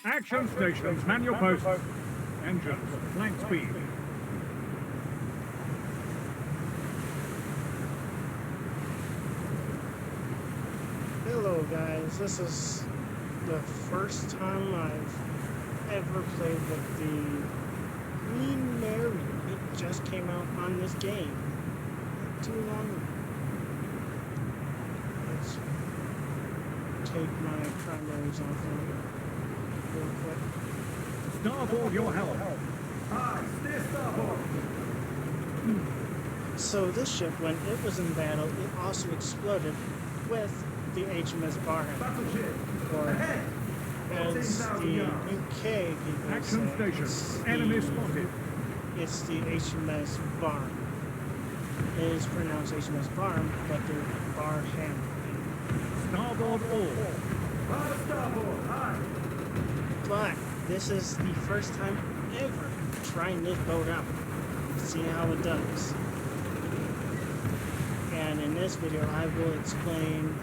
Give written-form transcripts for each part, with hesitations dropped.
Action stations, man your posts. Engines, flank speed. Hello guys, this is the first time I've ever played with the Queen Mary. It just came out on this game not too long ago. Let's take my primaries off real quick. Starboard your helm. Aye, steer starboard. So this ship, when it was in battle, it also exploded with the HMS Battleship. or Ahead. as the UK people Action say, station. it's Enemy the, spotted. it's the HMS Barn. It is pronounced HMS Barn, but they're Barham. Starboard all. Starboard. Aye. But this is the first time ever trying this boat out, see how it does. And in this video, I will explain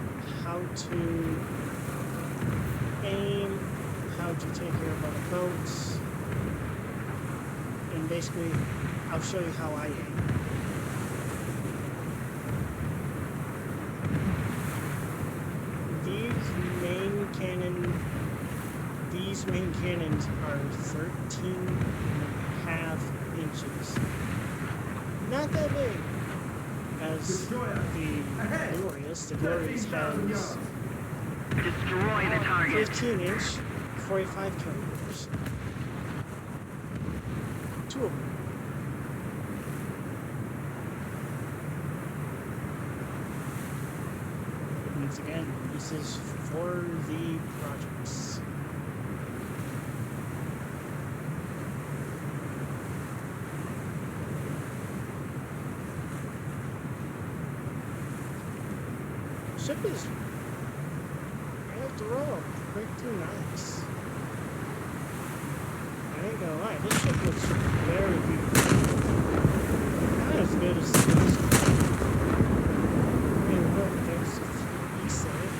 how to aim, how to take care of other boats, and basically, I'll show you how I aim. These main cannons are 13.5 inches. Not that big as the Glorious. The Glorious has Destroy the target. 15-inch, 45 kilograms. Two of them. Once again, this is for the projects. Ship is, after all, pretty nice. I ain't gonna lie, this ship looks very beautiful. Not as good as the last one. And look, there's the east side.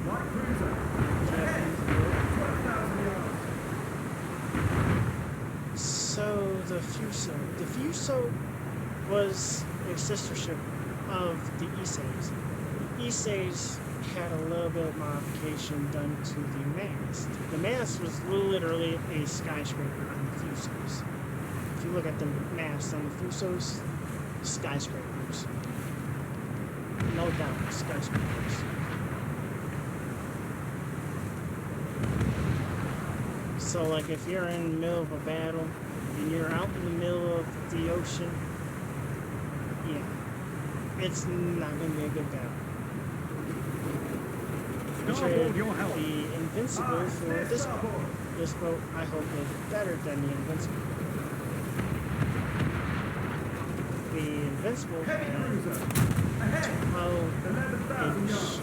Light cruiser. Ahead. 12,000 yards. So the Fuso was a sister ship of the Essays. The Essays had a little bit of modification done to the mast. The mast was literally a skyscraper on the Fusos. If you look at the mast on the Fusos, skyscrapers. No doubt, skyscrapers. So like if you're in the middle of a battle and you're out in the middle of the ocean, yeah, it's not going to be a good battle. Starboard your helm. The Invincible for this boat. This boat, I hope, is better than the Invincible. The Invincible Heavy had cruiser. Ahead. 11,000 12-inch, yards.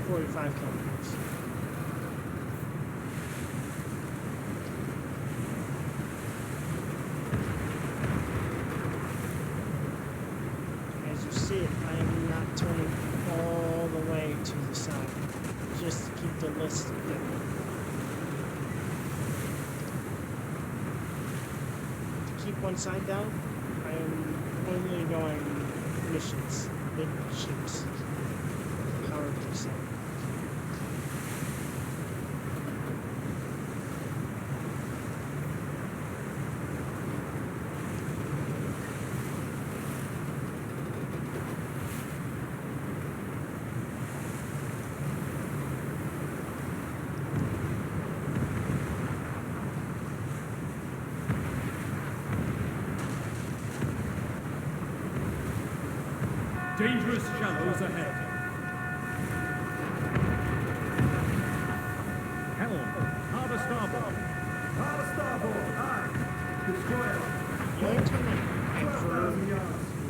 45 kilograms. See it, I am not turning all the way to the side, just to keep the list down. To keep one side down, I am only going missions, big ships, power percent. Dangerous shallows ahead. Helm. Harbour starboard. Harbour starboard. Aye. Destroyer. The only time I ever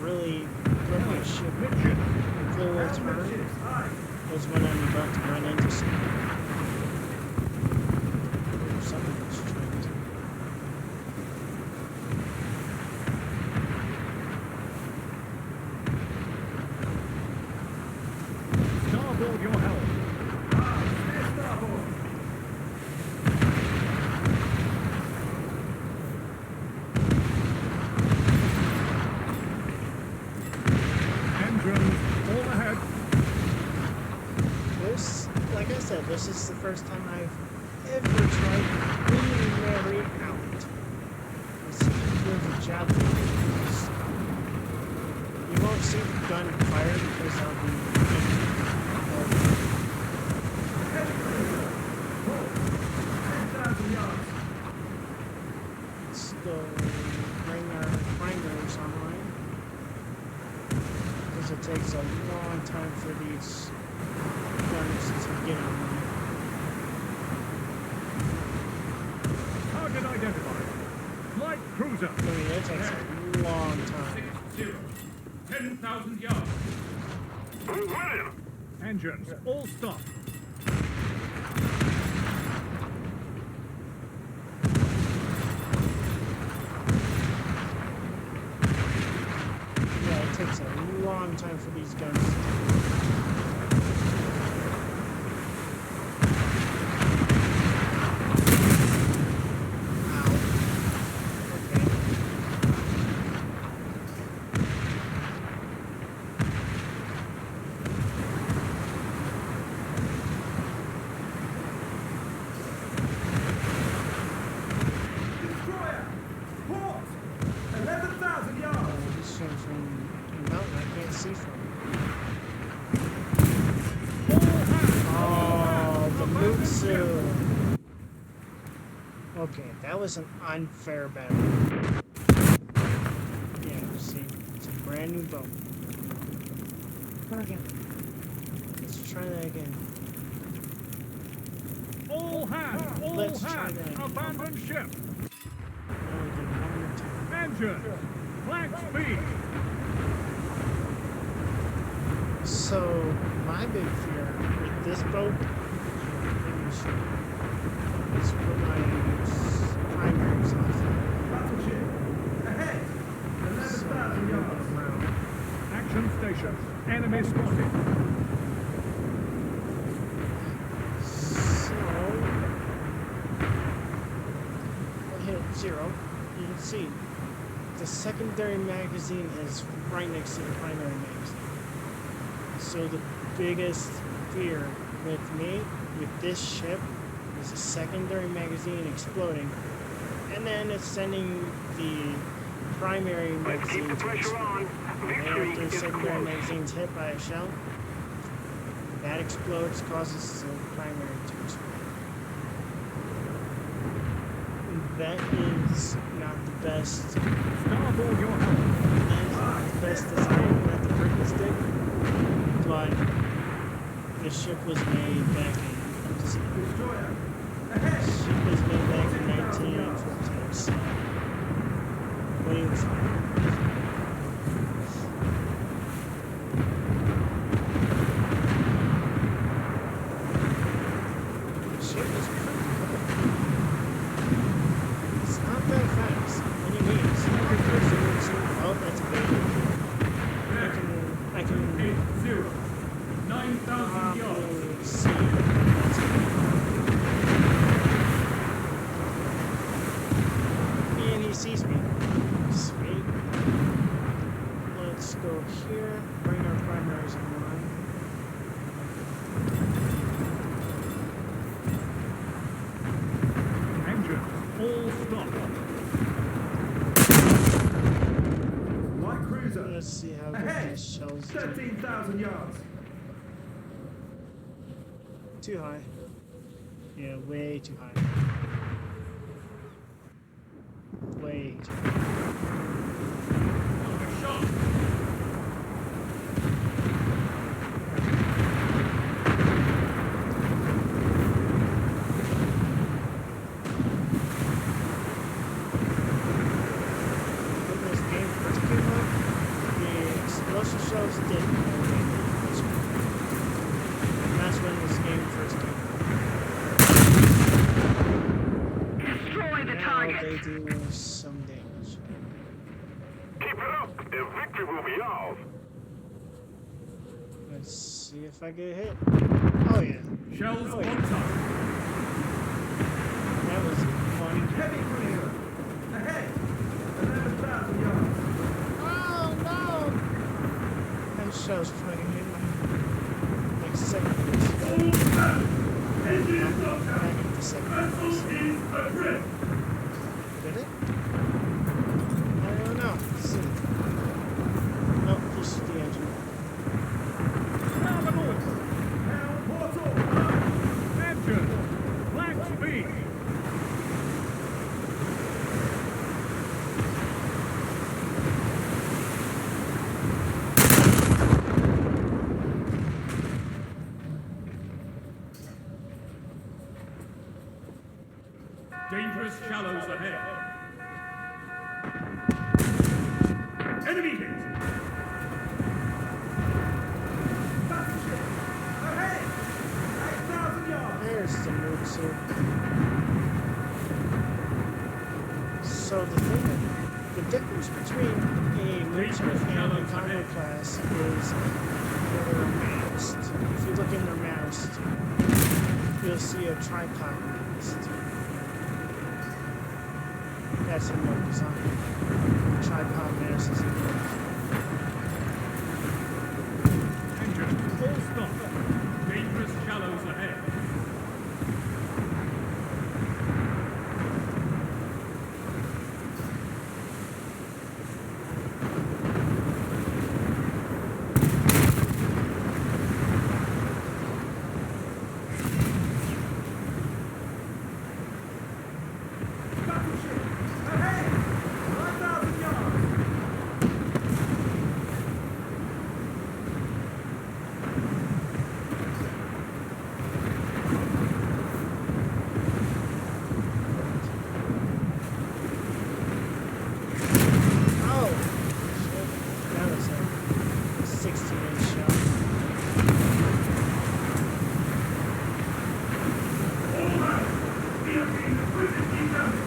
really let my ship go a turn was when I'm about to run into something. Something was trying to. like I said, this is the first time I've ever tried Queen Mary out. Let's see if there's a job for me. You won't see the gun fire because I'll be let's go bring our primaries online. Because it takes a long time for these guns to get online. Target identified. Light cruiser. I mean, it takes a long time. 60. 10,000 yards. Engines, all stop. Yeah, it takes a long time for these guns to Destroyer. Port. 11,000 yards. this one's from a mountain I can't see from. Oh, the Mutsu. Okay, that was an unfair battle. Yeah, see, it's a brand new boat. Okay. Let's try that again. All hands. All Let's try hands. that. Abandon ship. Now we did one more time. Engine. Flank speed. So, my big fear with this boat is put my primaries off. Battleship. Ahead. 11,000 yards. Action stations. Enemy spotted. So, I hit 0. You can see the secondary magazine is right next to the primary magazine. So the biggest fear with me, with this ship, is the secondary magazine exploding, and then it's sending the primary Let's keep magazine the to pressure explode. on. Victory And if the is secondary close. magazine's hit by a shell, that explodes, causes the primary to explode. That is not the best. Starboard your helm. That is not the best design that the Britons did, but the ship was made back in. Destroyer. The ship was made back in 1914, so way fine. The ship is pretty cool. It's not that fast. What do you mean? It's not that fast. Oh, that's a baby. I can 80. 9,000 yards. probably see it. And he sees me. Sweet. Let's go here. Bring our primaries online. Engine. All stop. Light cruiser. Let's see how good Ahead. these shells do. 13,000 yards. Too high. Yeah, way too high. Way too high. Shot. When this game first came out, the explosive shells didn't. And that's when this game first came out. Destroy the Now target. they do some damage. Keep it up, and victory will be ours. Let's see if I get hit. Oh yeah, Shells Oh, on yeah. top. that was fun. Heavy cruiser. Ahead. 11,000 yards. Oh no! That shell's trying to hit my second. That hit the second place. Did it? I don't know. Let's see. Nope, just the engine. Terminal. Now portal. Engine. Black speed. Dangerous shallows ahead. Enemy hit. Battleship ahead. 8,000 yards. There's the move suit. So the difference between a merchant and a cargo class is their mast. If you look in their mast, you'll see a tripod mast. That's in their design. Tripod mast is in there. Engine full stop. Dangerous shallows ahead. Battleship ahead. 9,000 yards. Oh! Shit. That was a 16-inch shot. All hands, we have been critically damaged.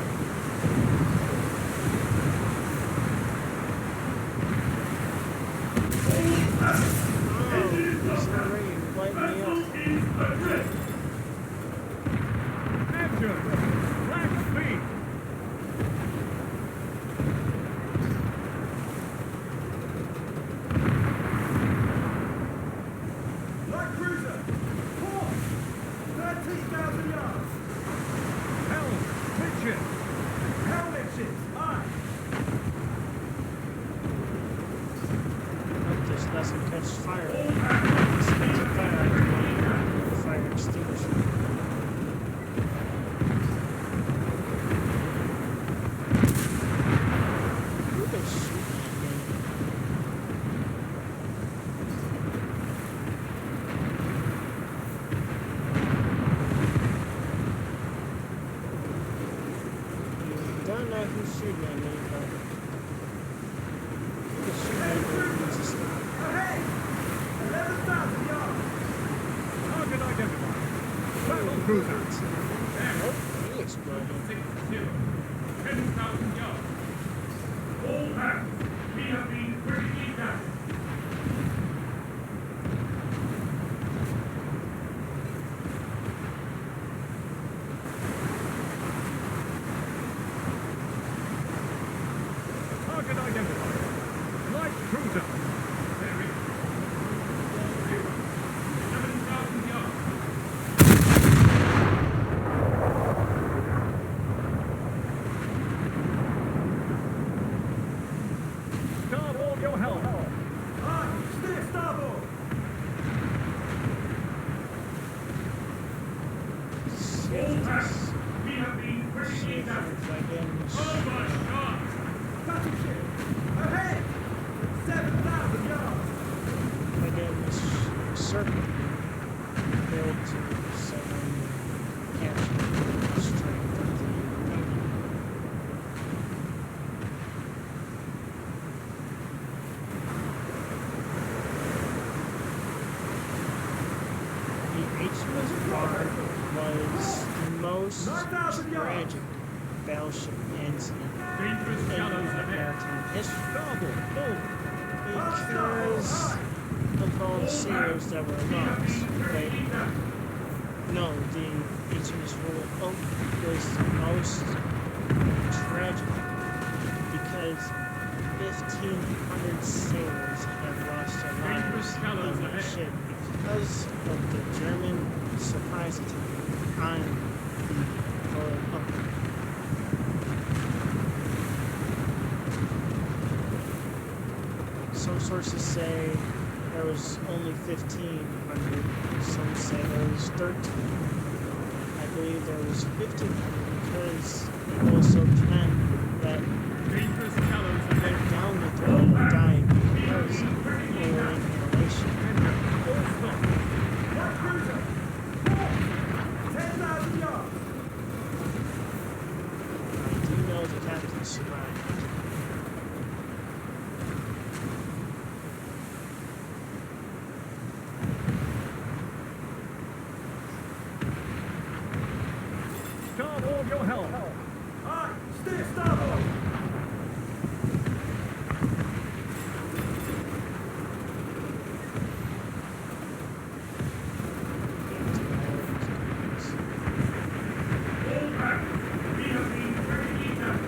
Oh, he's already lighting me up. Is adrift. Engine. Black speed. Light cruiser. Port. 13,000 yards. Helm. Pitchin. Helmet ships. Aye. Hope this doesn't catch fire. It's catching fire. I can fire extinguisher. Who is shooting at me? Don't know who's shooting at me, but who is shooting at me needs to stop. Ahead. 11,000 yards. Target identified. Battle cruiser. Nope, he exploded. 10,000 yards. All hands, we have been critically damaged. Target identified. Light cruiser. Bearing 11,000 yards. Starboard your helm. Aye, steer starboard. All hands, we have been critically damaged. Overshot. Battleship. Ahead. 7,000 yards. Again, this circle built to capture the strength of the enemy. The HMS Queen was the most tragic battleship incident Dangerous in shallows ahead. maritime history. Starboard. Forward. Because of all the sailors that were lost, right? No, the HMS Queen was the most tragic because 1,500 sailors have lost their lives on the ship because of the German surprise attack. on the road up. Some sources say there was only 1,500. Some say there was 13. I believe there was 1,500 because it also can that Dangerous gallows went ahead. down the throat and died because of inhalation. All stop. Light cruiser. 10,000 yards. I do know the captain survived. Starboard your helm. Aye, steer starboard. All back. We have been very eager.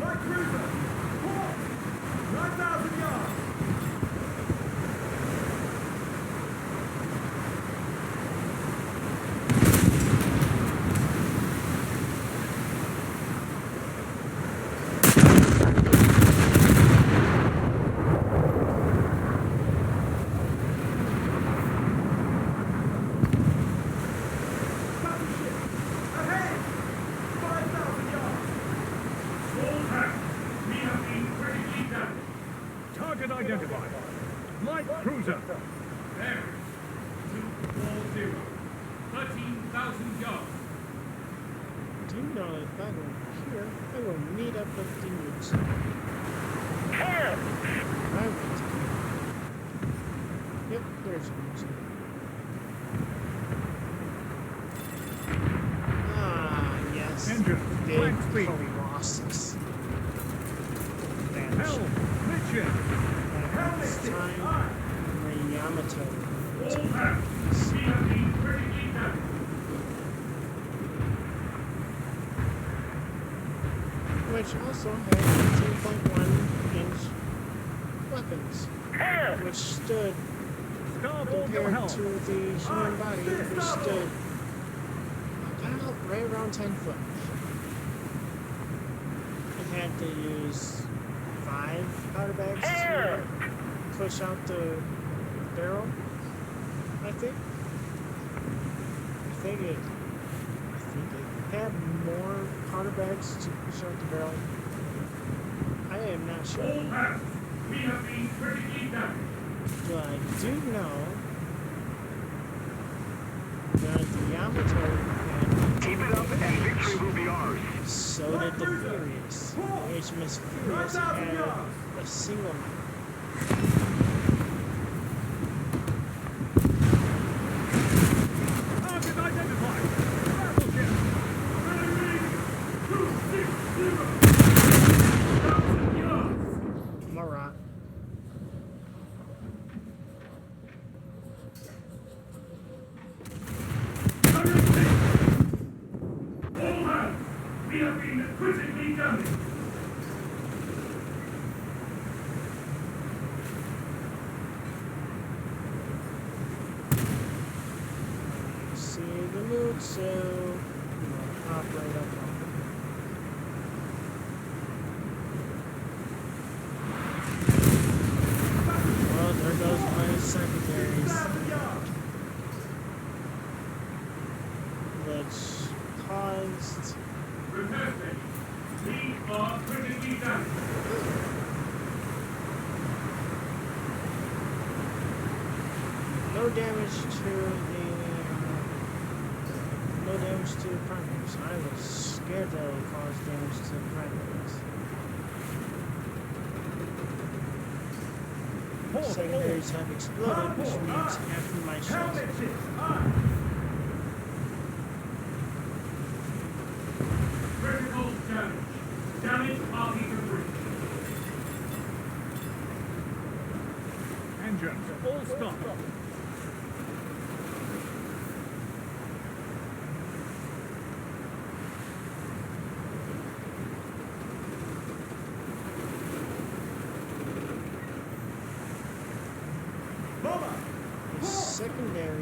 Light cruiser. Port. 9,000 yards. Battleship. Ahead. 5,000 yards. All back. We have been critically damaged. Target identified. Light cruiser. There. 240. 13,000 yards. Do you know if I go here, I will meet up with the newts. I will. Yep, there's newts. Ah, yes. Engine. Big Flank speed. Colossus. Helm. Midship. This time, the Yamato. All back. We have been critically damaged. Which also had 18.1-inch weapons, which stood Starboard your compared helm. to the human body, which stood about right around 10 foot. It had to use 5 powder bags to push out the barrel, I think. I think it had more powder bags to push out the barrel. I am not sure. All hands. We have been critically damaged. But I do know that the Yamato had Keep it up and victory will be ours. so did the Furious. The HMS Furious had a single Target identified. Battleship. Marat. All hands. We have been critically damaged. See the mood, so I'm gonna hop right up on it. Well, there goes my secretaries, 2,000 yards. which caused Repair station. We are critically damaged. no damage to the primaries. I was scared that it would cause damage to the primaries. Secondaries have exploded, which means after my shots. Helmet ships. Aye. Critical damage. Damage party debris. Engines. All stop.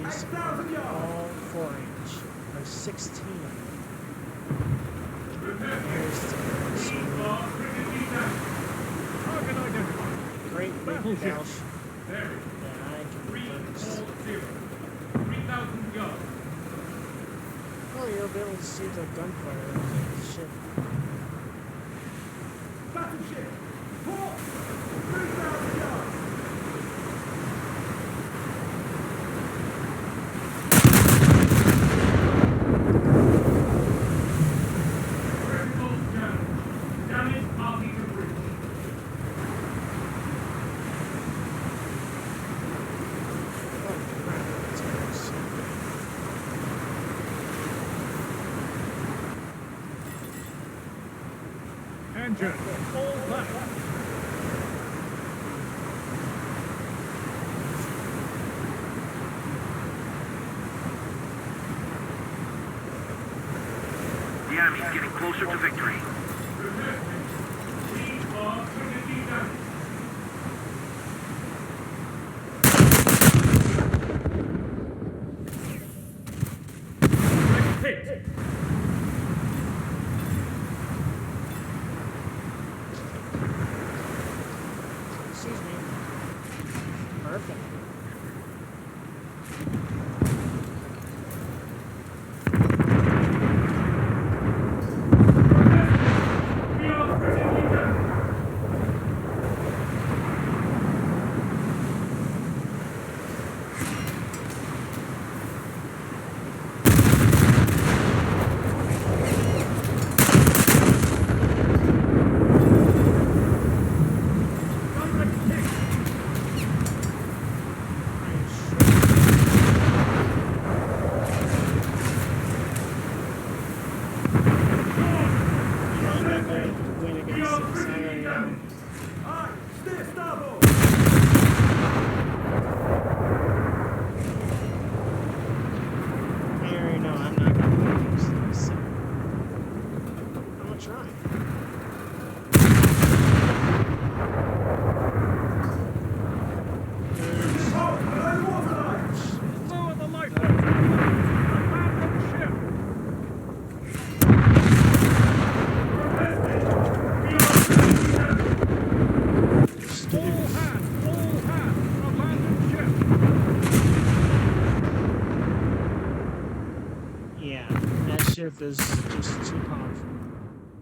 these are all 4-inch. There's 16 of them. Here's the Target identified. great big Battleship. Belsh There. that I can 340. use. 3,000 yards. Oh, you'll be able to see the gunfire of the ship. Battleship! Port! 3,000 yards! Critical damage. Damage party to bridge. Oh, crap. That's close. Engine. All back. The enemy's getting closer to victory. We are critically damaged. Hit. Excuse me. Perfect. We are critically damaged. I'm not going to win against this. I already know. Aye! Steer starboard! I already know I'm not going to win against this. I'm going to try. There's Halt! Below the waterline! Lower the lifeboat. Abandon ship. All hands. All hands. Abandon ship. Yeah, that ship is just too powerful.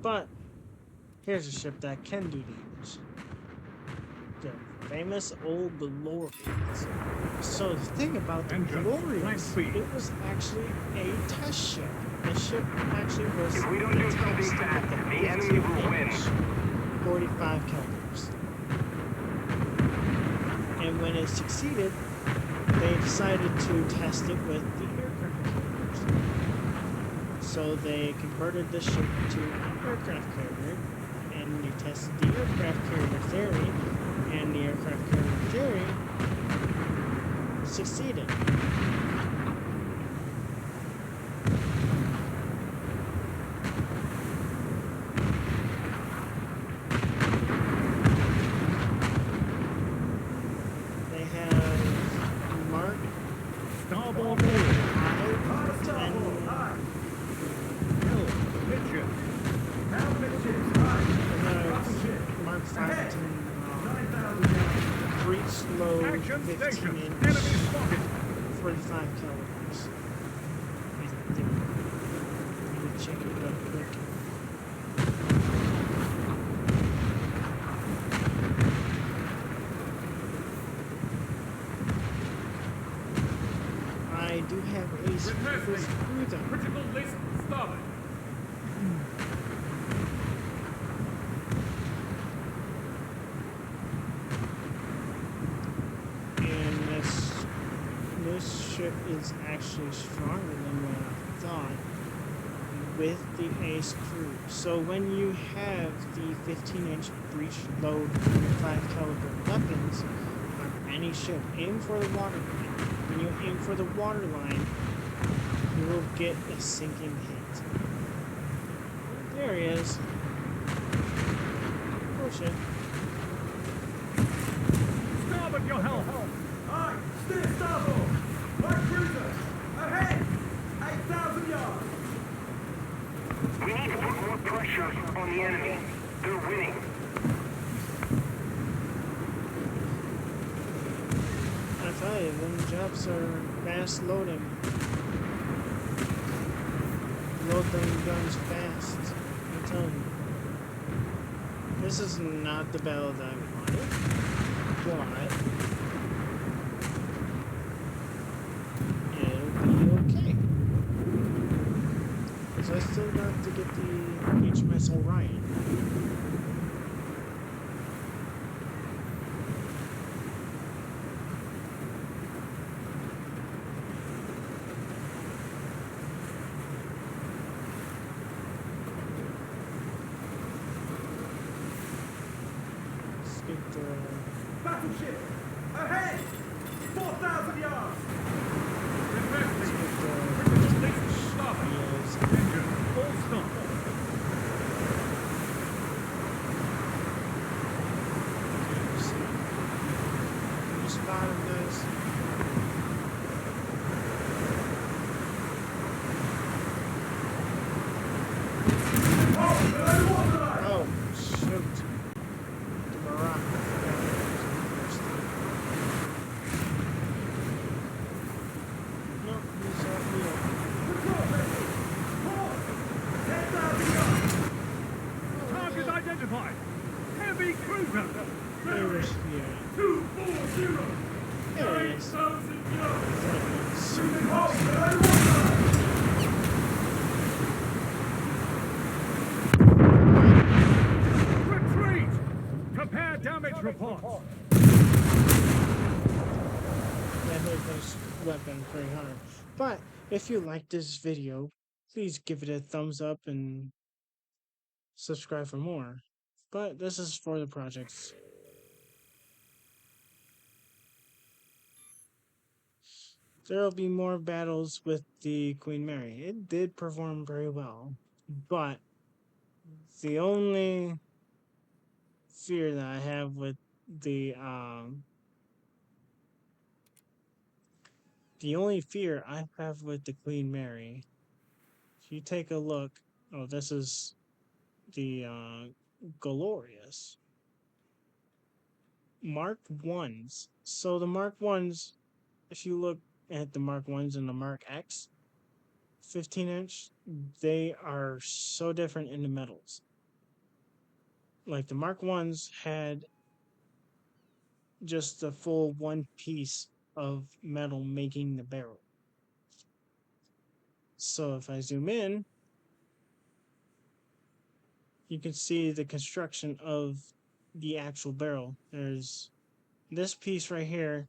But here's a ship that can do damage. The famous old Glorious. So the thing about the Engine, Glorious, flank speed. it was actually a test ship. The ship actually was If we don't do a something test fast, with the enemy will win. 45 calibers. And when it succeeded, they decided to test it with the aircraft carriers. So they converted the ship to an aircraft carrier, and they tested the aircraft carrier theory, and the aircraft carrier theory succeeded. They have Mark Starboard forward. 5 and Hill. Pitcher. Now midships! Aye! there's Mark 5 and 9,000 yards! breach load Action 15 station. inch. Enemy spotted. 45 calibers. I think. Let me check it real quick. I do have a screw them. Critical list starboard. And this ship is actually stronger than what I thought with the ace crew. So when you have the 15-inch breech load 5 caliber weapons on any ship, aim for the water line. When you aim for the water line, you will get a sinking hit. There he is. Oh shit. Starboard your helm. Aye! Steer starboard! Right cruiser! on the enemy. They're winning. I tell you, them jobs are fast loading. Load them guns fast. I tell you. This is not the battle that I wanted, but it'll be okay. Because I still got to get the HMS Orion. Let's get the... Battleship! Ahead! 4,000 yards! Let's get Critical station starboard. the... Engine, full stop. You spot him, guys. Oh, shoot. The Morocco. No, he's out here. Target identified. Heavy cruiser. There is here. 240. There he is. 9,000 yards. Retreat. Prepare damage reports. That hit this weapon pretty hard. But if you like this video, please give it a thumbs up and subscribe for more. But this is for the projects. There will be more battles with the Queen Mary. It did perform very well, but the only fear that I have with the only fear I have with the Queen Mary, if you take a look, oh, this is the Glorious Mark 1s. So the Mark 1s, if you look at the Mark 1s and the Mark X 15-inch, they are so different in the metals. Like the Mark 1s had just a full one piece of metal making the barrel. So if I zoom in, you can see the construction of the actual barrel. There's this piece right here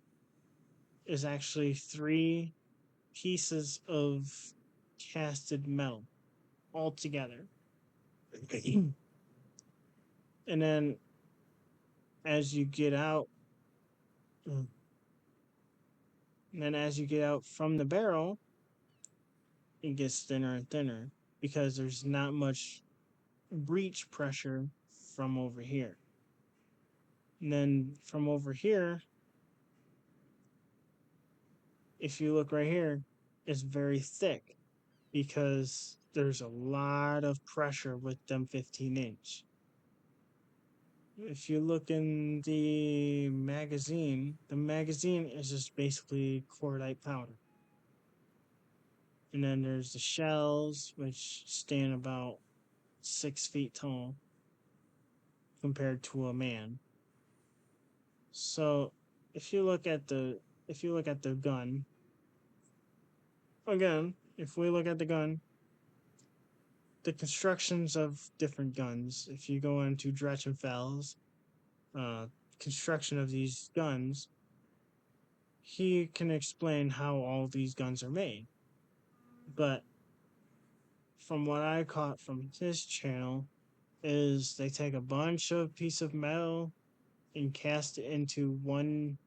is actually 3 pieces of casted metal all together. And then as you get out, and then as you get out from the barrel, it gets thinner and thinner because there's not much breach pressure from over here. And then from over here, if you look right here, it's very thick because there's a lot of pressure with them 15-inch. If you look in the magazine is just basically cordite powder. And then there's the shells, which stand about 6 feet tall compared to a man. So if you look at the gun, again, if we look at the gun, the constructions of different guns, if you go into Drachenfels, construction of these guns, he can explain how all these guns are made. But from what I caught from his channel is they take a bunch of piece of metal and cast it into one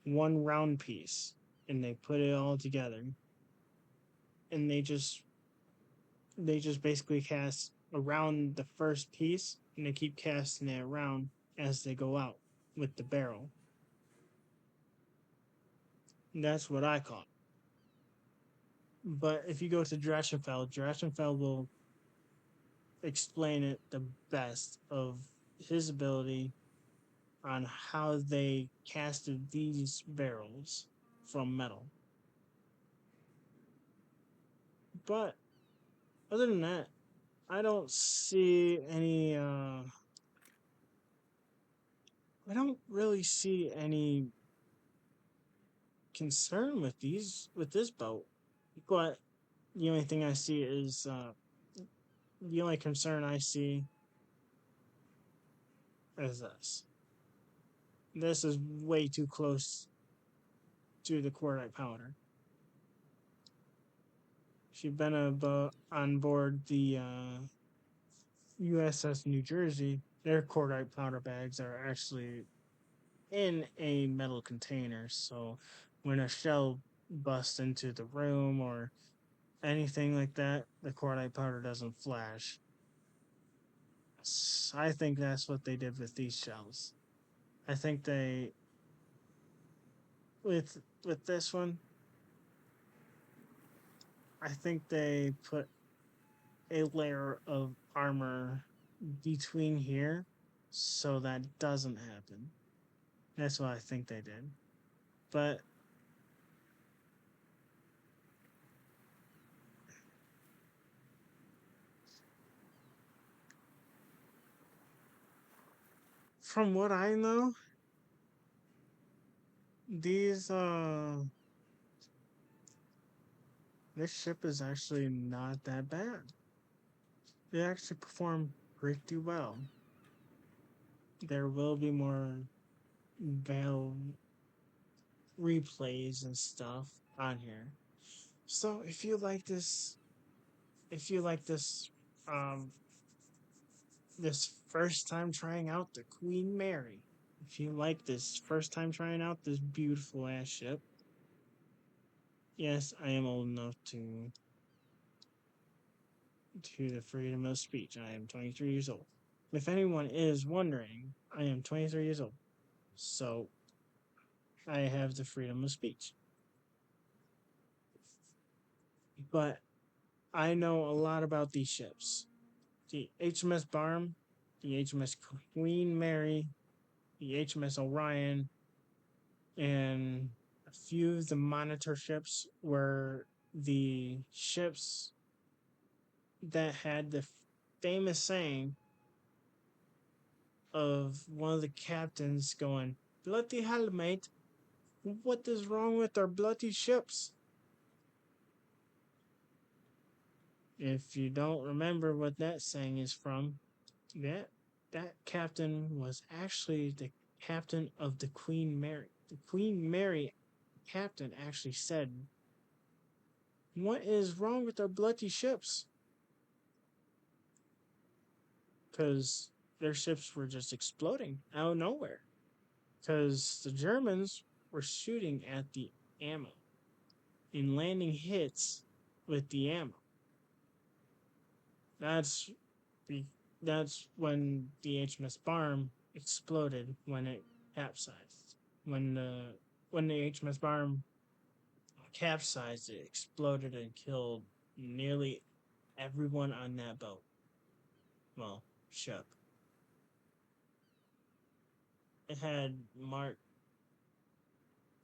round piece, and they put it all together, and they just basically cast around the first piece, and they keep casting it around as they go out with the barrel. And that's what I caught. But if you go to Drachenfeld will explain it the best of his ability on how they casted these barrels from metal. But other than that, I don't see any I don't really see any concern with this boat. But the only thing I see is the only concern I see is this. This is way too close to the cordite powder. She'd been on board the USS New Jersey. Their cordite powder bags are actually in a metal container, so when a shell busts into the room or anything like that, the cordite powder doesn't flash. I think that's what they did with these shells. I think they with this one, I think they put a layer of armor between here so that doesn't happen. That's what I think they did. But from what I know, these this ship is actually not that bad. They actually perform pretty well. There will be more Veil replays and stuff on here. So if you like um, this first time trying out the Queen Mary, if you like this first time trying out this beautiful ass ship, yes, I am old enough to the freedom of speech. I am 23 years old. If anyone is wondering, I am 23 years old. So I have the freedom of speech. But I know a lot about these ships. The HMS Barham, the HMS Queen Mary, the HMS Orion, and a few of the monitor ships were the ships that had the famous saying of one of the captains going, "Bloody hell, mate, what is wrong with our bloody ships?" If you don't remember what that saying is from, that that captain was actually the captain of the Queen Mary. The Queen Mary captain actually said, "What is wrong with our bloody ships?" Because their ships were just exploding out of nowhere. Because the Germans were shooting at the ammo and landing hits with the ammo. That's the that's when the HMS Barham exploded when it capsized. When the HMS Barham capsized, it exploded and killed nearly everyone on that boat. Well, ship. It had Mark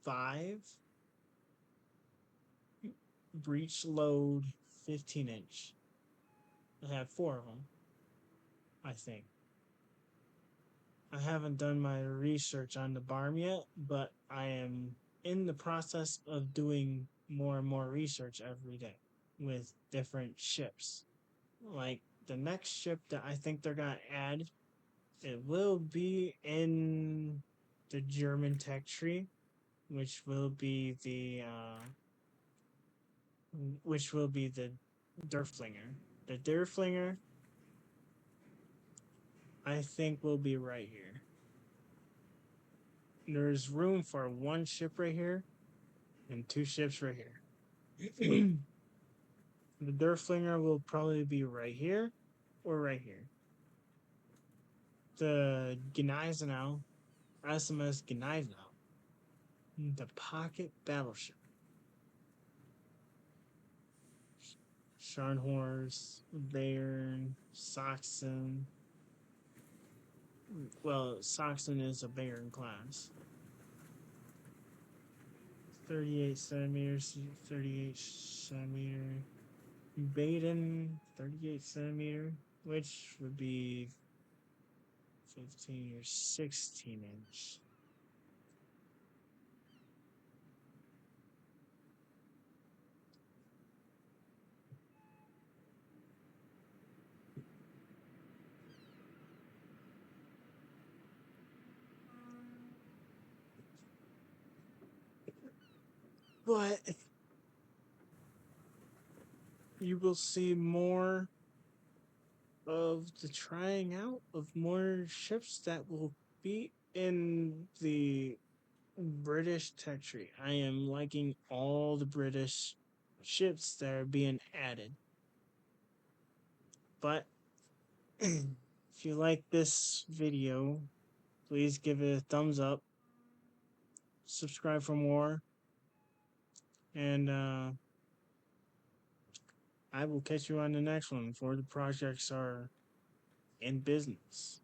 5 breech load 15-inch. It had 4 of them, I think. I haven't done my research on the Barm yet, but I am in the process of doing more and more research every day with different ships. Like the next ship that I think they're gonna add, it will be in the German tech tree, which will be the Derflinger. The Derflinger, I think, will be right here. There's room for one ship right here and 2 ships right here. The Derflinger will probably be right here or right here. The Gneisenau, SMS Gneisenau, the pocket battleship. Scharnhorst, Bayern, Saxon. Well, Saxon is a Bayern class. 38 centimeters, 38 centimeter. Baden, 38 centimeter, which would be 15 or 16 inch. But you will see more of the trying out of more ships that will be in the British tech tree. I am liking all the British ships that are being added. But if you like this video, please give it a thumbs up, subscribe for more, and I will catch you on the next one before the projects are in business.